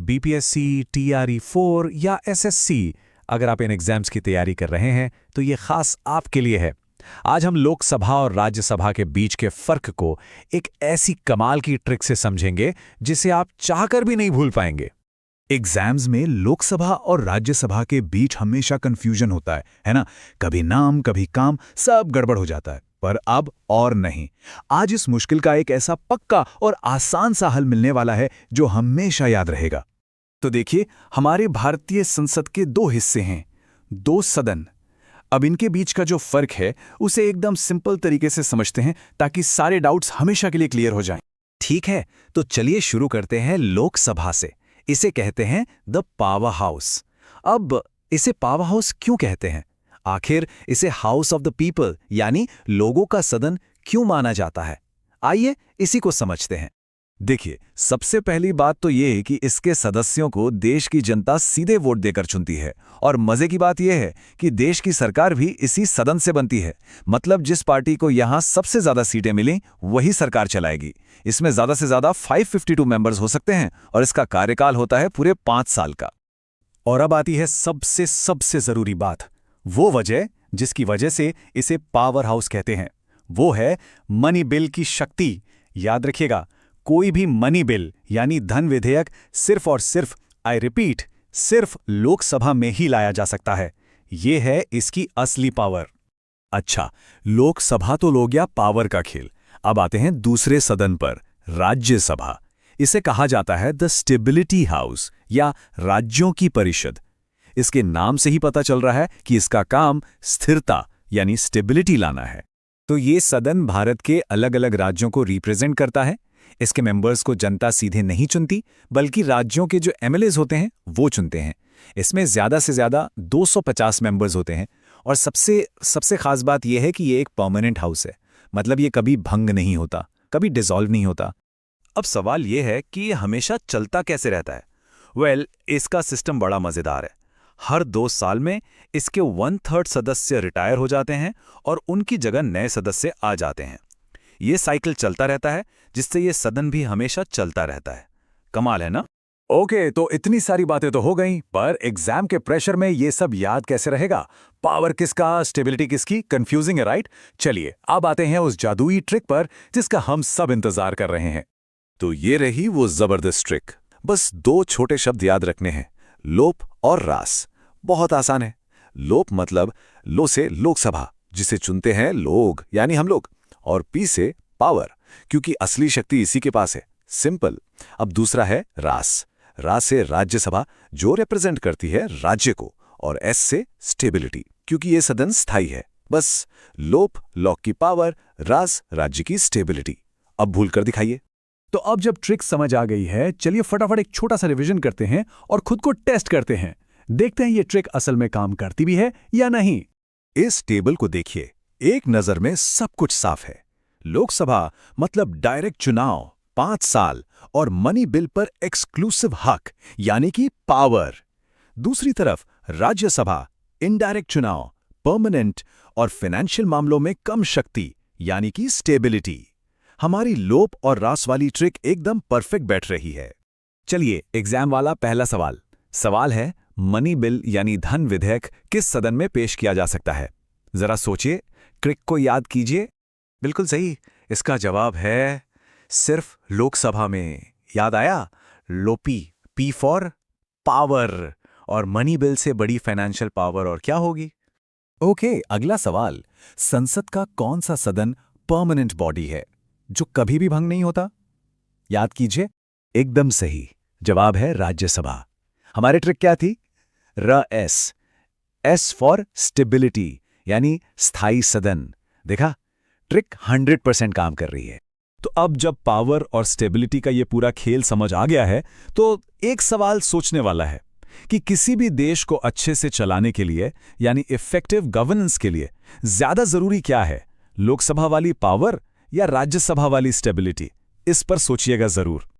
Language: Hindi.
बीपीएससी, TRE-4 या SSC, अगर आप इन एग्जाम्स की तैयारी कर रहे हैं तो ये खास आपके लिए है। आज हम लोकसभा और राज्यसभा के बीच के फर्क को एक ऐसी कमाल की ट्रिक से समझेंगे जिसे आप चाहकर भी नहीं भूल पाएंगे। एग्जाम्स में लोकसभा और राज्यसभा के बीच हमेशा कंफ्यूजन होता है ना? कभी नाम, कभी काम, सब गड़बड़ हो जाता है। पर अब और नहीं। आज इस मुश्किल का एक ऐसा पक्का और आसान सा हल मिलने वाला है जो हमेशा याद रहेगा। तो देखिए, हमारे भारतीय संसद के दो हिस्से हैं, दो सदन। अब इनके बीच का जो फर्क है उसे एकदम सिंपल तरीके से समझते हैं ताकि सारे डाउट्स हमेशा के लिए क्लियर हो जाएं। ठीक है, तो चलिए शुरू करते हैं लोकसभा से। इसे कहते हैं द पावर हाउस। अब इसे पावर हाउस क्यों कहते हैं? आखिर इसे हाउस ऑफ द पीपल यानी लोगों का सदन क्यों माना जाता है? आइए इसी को समझते हैं। देखिए, सबसे पहली बात तो ये है कि इसके सदस्यों को देश की जनता सीधे वोट देकर चुनती है। और मजे की बात यह है कि देश की सरकार भी इसी सदन से बनती है। मतलब जिस पार्टी को यहां सबसे ज्यादा सीटें मिली वही सरकार चलाएगी। इसमें ज्यादा से ज्यादा 552 मेंबर्स हो सकते हैं और इसका कार्यकाल होता है पूरे 5 साल का। और अब आती है सबसे जरूरी बात, वो वजह जिसकी वजह से इसे पावर हाउस कहते हैं। वो है मनी बिल की शक्ति। याद रखिएगा, कोई भी मनी बिल यानी धन विधेयक सिर्फ और सिर्फ, आई रिपीट, सिर्फ लोकसभा में ही लाया जा सकता है। ये है इसकी असली पावर। अच्छा, लोकसभा तो हो गया पावर का खेल। अब आते हैं दूसरे सदन पर, राज्यसभा। इसे कहा जाता है द स्टेबिलिटी हाउस या राज्यों की परिषद। इसके नाम से ही पता चल रहा है कि इसका काम स्थिरता यानी स्टेबिलिटी लाना है। तो ये सदन भारत के अलग अलग राज्यों को रिप्रेजेंट करता है। इसके मेंबर्स को जनता सीधे नहीं चुनती, बल्कि राज्यों के जो एमएलएज होते हैं वो चुनते हैं। इसमें ज्यादा से ज्यादा 250 मेंबर्स होते हैं। और सबसे खास बात यह है कि ये एक परमानेंट हाउस है। मतलब ये कभी भंग नहीं होता, कभी डिसॉल्व नहीं होता। अब सवाल यह है कि ये हमेशा चलता कैसे रहता है? वेल, इसका सिस्टम बड़ा मजेदार है। हर 2 साल में इसके 1/3 सदस्य रिटायर हो जाते हैं और उनकी जगह नए सदस्य आ जाते हैं। ये साइकिल चलता रहता है, जिससे ये सदन भी हमेशा चलता रहता है। कमाल है ना? ओके, तो इतनी सारी बातें तो हो गईं, पर एग्जाम के प्रेशर में ये सब याद कैसे रहेगा? पावर किसका, स्टेबिलिटी किसकी? कंफ्यूजिंग है, राइट? चलिए अब आते हैं उस जादुई ट्रिक पर जिसका हम सब इंतजार कर रहे हैं। तो ये रही वो जबरदस्त ट्रिक। बस 2 छोटे शब्द याद रखने हैं, लोप और रास। बहुत आसान है। लोप मतलब लो से लोकसभा, जिसे चुनते हैं लोग यानी हम लोग, और पी से पावर, क्योंकि असली शक्ति इसी के पास है। सिंपल। अब दूसरा है रास। रास से राज्यसभा, जो रिप्रेजेंट करती है राज्य को, और एस से स्टेबिलिटी, क्योंकि ये सदन स्थायी है। बस लोप लॉक की पावर, रास राज्य की स्टेबिलिटी। अब भूल कर दिखाइए। तो अब जब ट्रिक समझ आ गई है, चलिए फटाफट एक छोटा सा रिवीजन करते हैं और खुद को टेस्ट करते हैं। देखते हैं ये ट्रिक असल में काम करती भी है या नहीं। इस टेबल को देखिए, एक नजर में सब कुछ साफ है। लोकसभा मतलब डायरेक्ट चुनाव 5 साल और मनी बिल पर एक्सक्लूसिव हक यानी कि पावर। दूसरी तरफ राज्यसभा इनडायरेक्ट चुनाव, परमानेंट और फाइनेंशियल मामलों में कम शक्ति यानी कि स्टेबिलिटी। हमारी लोप और रास वाली ट्रिक एकदम परफेक्ट बैठ रही है। चलिए, एग्जाम वाला पहला सवाल है, मनी बिल यानी धन विधेयक किस सदन में पेश किया जा सकता है? जरा सोचिए, ट्रिक को याद कीजिए। बिल्कुल सही। इसका जवाब है सिर्फ लोकसभा में। याद आया? लोपी, पी फॉर पावर। और मनी बिल से बड़ी फाइनेंशियल पावर और क्या होगी? ओके, अगला सवाल, संसद का कौन सा सदन परमानेंट बॉडी है जो कभी भी भंग नहीं होता? याद कीजिए। एकदम सही जवाब है राज्यसभा। हमारी ट्रिक क्या थी? एस फॉर स्टेबिलिटी यानी स्थायी सदन। देखा, ट्रिक 100% काम कर रही है। तो अब जब पावर और स्टेबिलिटी का ये पूरा खेल समझ आ गया है, तो एक सवाल सोचने वाला है कि किसी भी देश को अच्छे से चलाने के लिए यानी इफेक्टिव गवर्नेंस के लिए ज्यादा जरूरी क्या है, लोकसभा वाली पावर या राज्यसभा वाली स्टेबिलिटी? इस पर सोचिएगा जरूर।